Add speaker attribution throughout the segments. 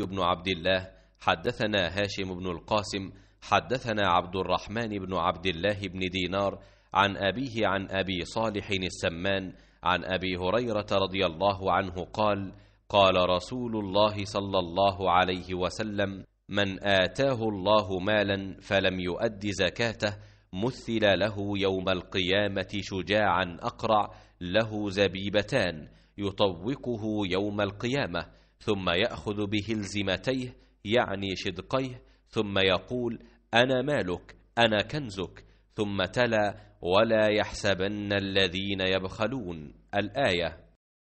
Speaker 1: بن عبد الله حدثنا هاشم بن القاسم حدثنا عبد الرحمن بن عبد الله بن دينار عن أبيه عن أبي صالح السمان عن أبي هريرة رضي الله عنه قال: قال رسول الله صلى الله عليه وسلم: من آتاه الله مالا فلم يؤد زكاته مثل له يوم القيامة شجاعا أقرع له زبيبتان يطوقه يوم القيامة، ثم يأخذ بهلزمتيه يعني شدقيه، ثم يقول: أنا مالك أنا كنزك، ثم تلا: ولا يحسبن الذين يبخلون الآية।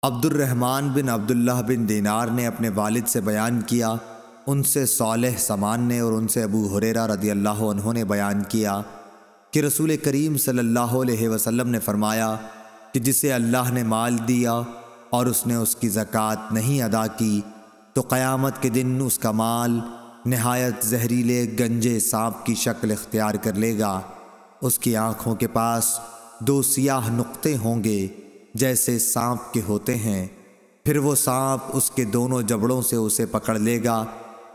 Speaker 2: अब्दुर्रहमान बिन अब्दुल्लाह बिन दीनार ने अपने वालिद से बयान किया, उनसे सालेह समान ने और उनसे अबू हुरैरा रदियल्लाहु अन्हु ने बयान किया कि रसूल करीम सल्लल्लाहु अलैहि वसल्लम ने फरमाया कि जिसे अल्लाह ने माल दिया और उसने उसकी ज़कात नहीं अदा की तो क़यामत के दिन उसका माल नहायत जहरीले गंजे सांप की शक्ल इख्तियार कर लेगा। उसकी आँखों के पास दो सियाह नुक्ते होंगे जैसे सांप के होते हैं। फिर वो सांप उसके दोनों जबड़ों से उसे पकड़ लेगा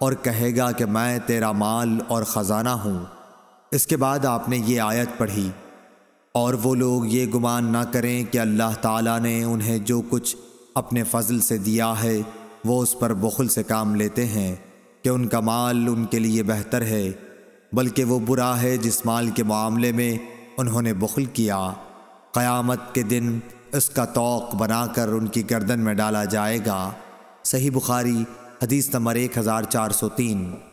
Speaker 2: और कहेगा कि मैं तेरा माल और ख़जाना हूँ। इसके बाद आपने ये आयत पढ़ी, और वो लोग ये गुमान ना करें कि अल्लाह ताला ने उन्हें जो कुछ अपने फ़ज़ल से दिया है वो उस पर बुख़ल से काम लेते हैं कि उनका माल उनके लिए बेहतर है, बल्कि वो बुरा है जिस माल के मामले में उन्होंने बुख़ल किया। क़यामत के दिन इसका तौक बनाकर उनकी गर्दन में डाला जाएगा। सही बुखारी हदीस नंबर 1403।